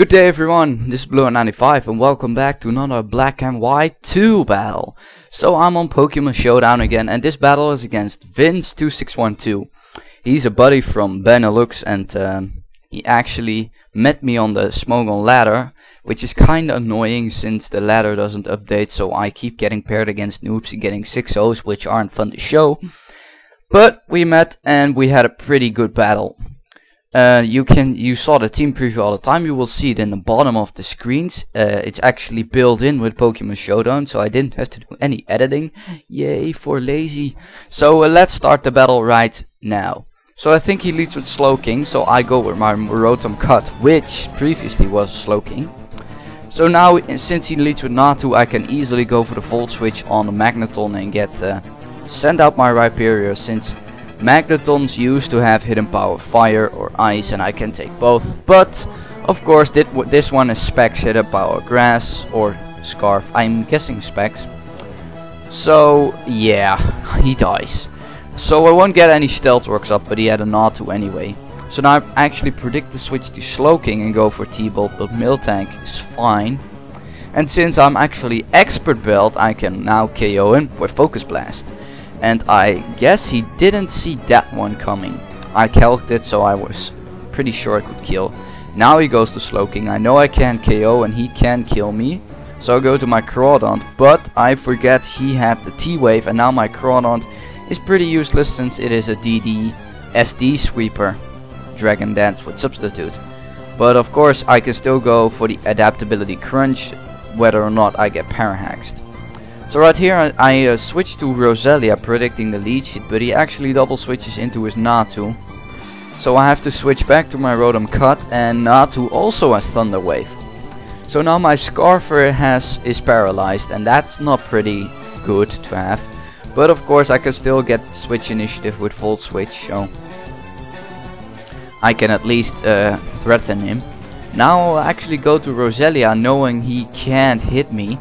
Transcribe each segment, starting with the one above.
Good day everyone, this is Blue95 and welcome back to another Black and White 2 battle. So I'm on Pokemon Showdown again, and this battle is against Vince2612. He's a buddy from Benelux, and he actually met me on the Smogon ladder, which is kinda annoying since the ladder doesn't update, so I keep getting paired against noobs and getting 6-0s, which aren't fun to show. But we met and we had a pretty good battle. You saw the team preview all the time. You will see it in the bottom of the screens. It's actually built in with Pokemon Showdown, so I didn't have to do any editing. Yay for lazy. So let's start the battle right now. So I think he leads with Slowking, so I go with my Rotom Cut, which previously was Slowking. So now, since he leads with Natu, I can easily go for the Volt Switch on the Magneton and get send out my Rhyperior, since Magnetons used to have hidden power fire or ice, and I can take both. But of course this one is Specs hidden power grass or Scarf. I'm guessing Specs. So yeah, he dies. So I won't get any Stealth Rocks up, but he had a Natu anyway. So now I actually predict the switch to Slowking and go for T-Bolt, but Miltank is fine. And since I'm actually Expert Belt, I can now KO him with Focus Blast. And I guess he didn't see that one coming. I calced it, so I was pretty sure I could kill. Now he goes to Slowking. I know I can KO and he can kill me. So I go to my Crawdont, but I forget he had the T-Wave, and now my Crawdont is pretty useless since it is a DD SD sweeper. Dragon Dance with Substitute. But of course I can still go for the Adaptability Crunch, whether or not I get Parahaxed. So right here I switch to Roselia, predicting the lead sheet, but he actually double switches into his Natu. So I have to switch back to my Rotom Cut, and Natu also has Thunder Wave. So now my Scarfer is paralyzed, and that's not pretty good to have. But of course I can still get Switch Initiative with Volt Switch, so I can at least threaten him. Now I actually go to Roselia knowing he can't hit me.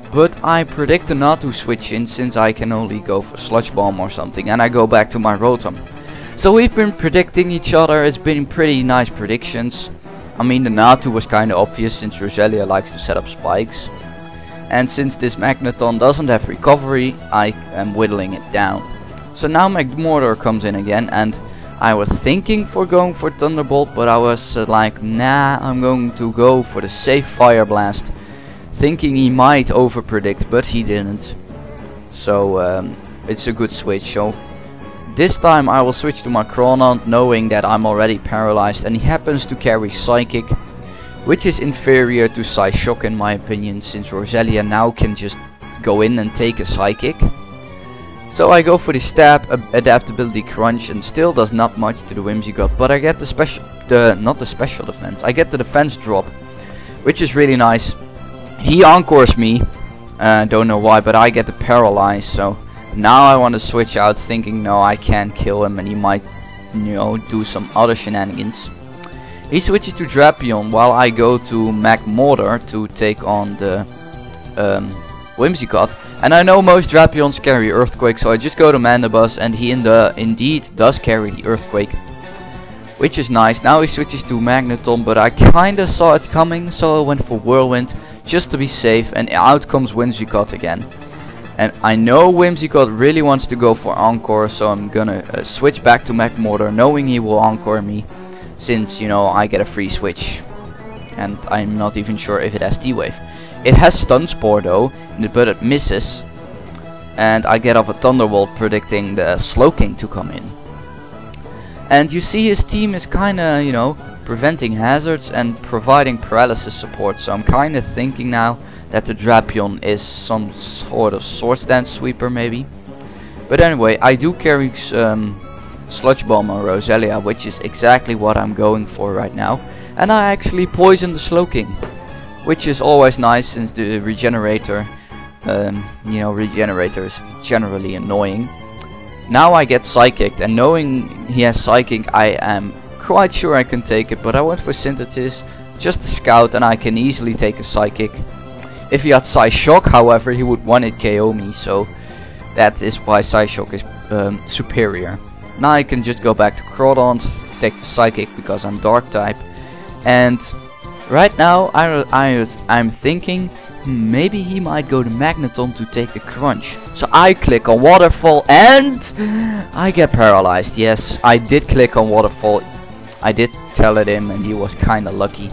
But I predict the Natu switch in, since I can only go for Sludge Bomb or something, and I go back to my Rotom. So we've been predicting each other. It's been pretty nice predictions. I mean, the Natu was kinda obvious since Roselia likes to set up spikes. And since this Magneton doesn't have recovery, I am whittling it down. So now Magmortar comes in again, and I was thinking for going for Thunderbolt, but I was like, nah, I'm going to go for the safe Fire Blast. Thinking he might overpredict, but he didn't. So it's a good switch. So this time I will switch to my Crawdont, knowing that I'm already paralyzed, and he happens to carry Psychic, which is inferior to Psyshock in my opinion, since Roselia now can just go in and take a Psychic. So I go for the Stab, Adaptability Crunch, and still does not much to the Whimsicott, but I get the special, not the special defense, I get the defense drop, which is really nice. He encores me, don't know why, but I get the paralyze. So now I want to switch out, thinking no, I can't kill him and he might, you know, do some other shenanigans. He switches to Drapion while I go to Magmortar to take on the Whimsicott. And I know most Drapions carry Earthquake, so I just go to Mandibuzz, and he indeed does carry the Earthquake, which is nice. Now he switches to Magneton, but I kinda saw it coming, so I went for Whirlwind just to be safe, and out comes Whimsicott again. And I know Whimsicott really wants to go for Encore, so I'm gonna switch back to Magmortar, knowing he will Encore me, since, you know, I get a free switch. And I'm not even sure if it has T-Wave. It has Stun Spore though, but it misses. And I get off a Thunderbolt, predicting the Slowking to come in. And you see his team is kinda, you know, preventing hazards and providing paralysis support, so I'm kinda thinking now that the Drapion is some sort of Swords Dance sweeper maybe. But anyway, I do carry Sludge Bomb on Roselia, which is exactly what I'm going for right now. And I actually poison the Slowking, which is always nice since the Regenerator, you know, Regenerator is generally annoying. Now I get Psychic, and knowing he has Psychic, I am quite sure I can take it, but I went for Synthesis, just to scout, and I can easily take a Psychic. If he had Psyshock, however, he would one-hit KO me, so that is why Psyshock is superior. Now I can just go back to Crawdont, take the Psychic because I'm Dark type, and Right now I'm thinking maybe he might go to Magneton to take the crunch. So I click on Waterfall and I get paralyzed. Yes, I did click on Waterfall. I did tell it him and he was kinda lucky.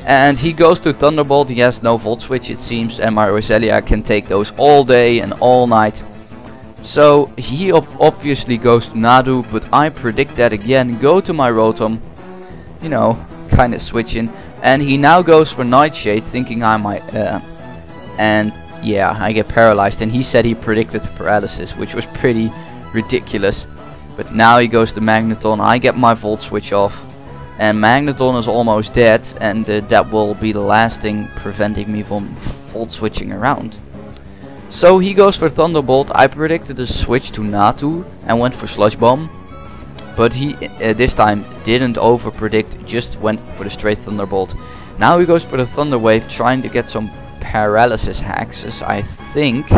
And he goes to Thunderbolt. He has no Volt Switch it seems, and my Roselia can take those all day and all night. So he obviously goes to Nadu, but I predict that again, go to my Rotom, you know, kinda switching. And he now goes for Nightshade, thinking I might, and yeah, I get paralyzed. And he said he predicted the paralysis, which was pretty ridiculous. But now he goes to Magneton, I get my Volt Switch off. And Magneton is almost dead, and that will be the last thing preventing me from Volt Switching around. So he goes for Thunderbolt. I predicted a switch to Natu and went for Sludge Bomb. But he this time didn't over predict, just went for the straight Thunderbolt. Now he goes for the Thunder Wave, trying to get some paralysis hacks, I think.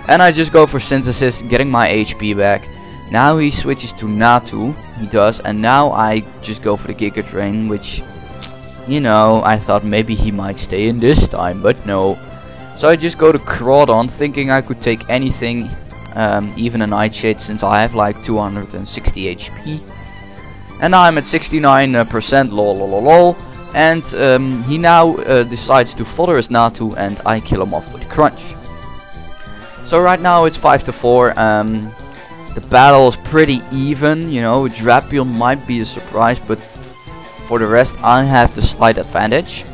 And I just go for Synthesis, getting my HP back. Now he switches to Natu, he does, and now I just go for the Giga Drain, which, you know, I thought maybe he might stay in this time, but no. So I just go to Crawdon, thinking I could take anything, even a Nightshade, since I have like 260 HP. And now I'm at 69%, lol. And he now decides to fodder his Natu, and I kill him off with Crunch. So right now it's 5-4. The battle is pretty even, you know. Drapion might be a surprise, but for the rest I have the slight advantage.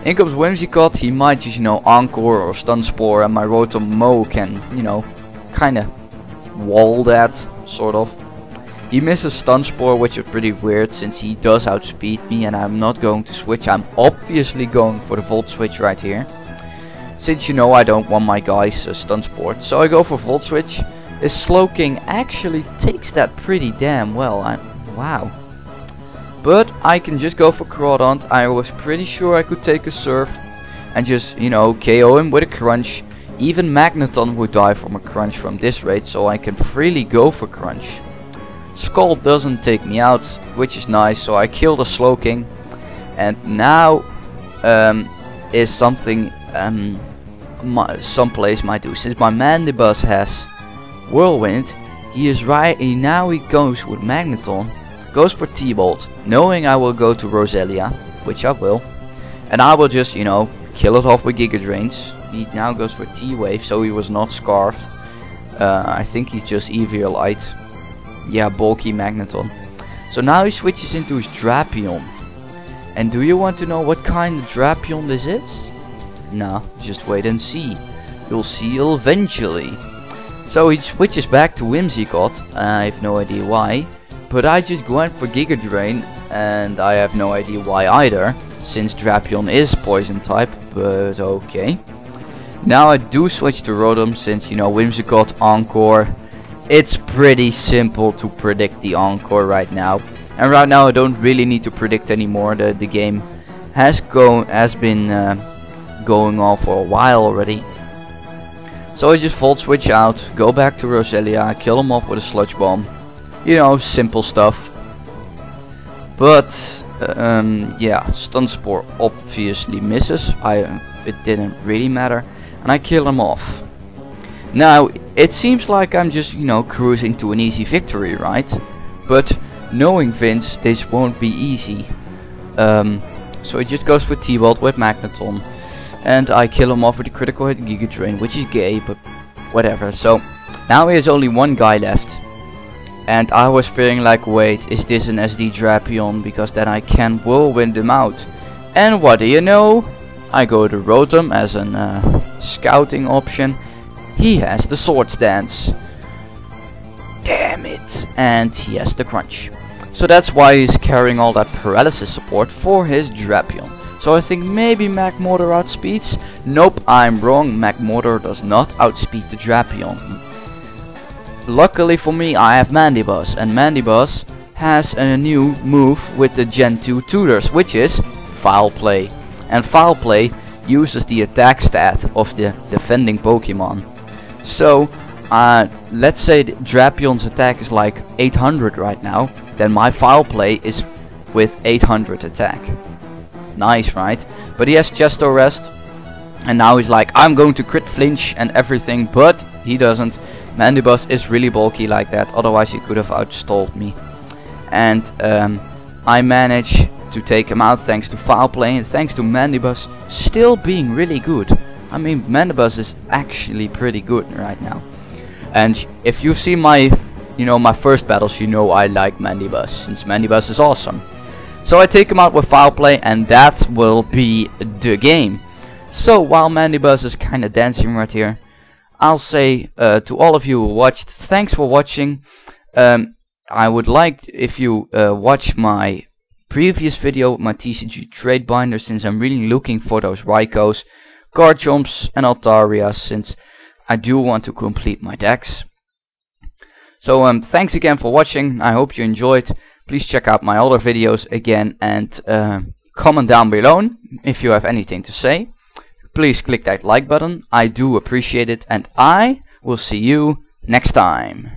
In comes Whimsicott, he might just, you know, Encore or Stun Spore, and my Rotom Mo can, you know, kinda wall that, sort of. He misses Stun Spore, which is pretty weird since he does outspeed me, and I'm not going to switch. I'm obviously going for the Volt Switch right here, since, you know, I don't want my guys Stun Sport. So I go for Volt Switch. His Slowking actually takes that pretty damn well. Wow. But I can just go for Crawdon. I was pretty sure I could take a Surf and just, you know, KO him with a Crunch. Even Magneton would die from a Crunch from this rate, so I can freely go for Crunch. Scald doesn't take me out, which is nice, so I kill the Slowking. And now is something some players might do. Since my Mandibuzz has Whirlwind, now he goes with Magneton, goes for T-Bolt, knowing I will go to Roselia, which I will, and I will just, you know, kill it off with Giga Drains. He now goes for T-Wave, so he was not Scarfed. I think he's just EV Light. Yeah, bulky Magneton. So now he switches into his Drapion. And do you want to know what kind of Drapion this is? Nah, just wait and see. You'll see eventually. So he switches back to Whimsicott. I have no idea why, but I just went for Giga Drain, and I have no idea why either, since Drapion is Poison type, but okay. Now I do switch to Rotom, since, you know, Whimsicott, Encore. It's pretty simple to predict the Encore right now. And right now I don't really need to predict anymore. The game has been going on for a while already. So I just Volt Switch out, go back to Roselia, kill him off with a Sludge Bomb. You know, simple stuff. But yeah, Stun Spore obviously misses. It didn't really matter, and I kill him off. Now it seems like I'm just, you know, cruising to an easy victory, right? But knowing Vince, this won't be easy. So he just goes for T-Bolt with Magneton. And I kill him off with a critical hit Giga Drain, which is gay, but whatever. So now he has only one guy left. And I was feeling like, wait, is this an SD Drapion? Because then I can Whirlwind him out. And what do you know? I go to Rotom as a scouting option. He has the Swords Dance. Damn it. And he has the Crunch. So that's why he's carrying all that paralysis support for his Drapion. So I think maybe Magmortar outspeeds. Nope, I'm wrong. Magmortar does not outspeed the Drapion. Luckily for me, I have Mandibuzz, and Mandibuzz has a new move with the Gen 2 tutors, which is Foul Play. And Foul Play uses the attack stat of the defending Pokemon. So let's say the Drapion's attack is like 800 right now, then my Foul Play is with 800 attack. nice, right? But he has chest arrest, and now he's like, I'm going to crit flinch and everything, but he doesn't. Mandibus is really bulky like that, otherwise he could have outstalled me. And I managed to take him out thanks to foul play and thanks to Mandibus still being really good. I mean, Mandibus is actually pretty good right now. And if you've seen my, my first battles, you know I like Mandibus, since Mandibus is awesome. So I take him out with foul play, and that will be the game. So while Mandibus is kinda dancing right here, I'll say to all of you who watched, thanks for watching. I would like if you watch my previous video, my TCG trade binder, since I'm really looking for those Raikos, Garchomps and Altarias, since I do want to complete my decks. So thanks again for watching. I hope you enjoyed. Please check out my other videos again, and comment down below if you have anything to say. Please click that like button. I do appreciate it, and I will see you next time.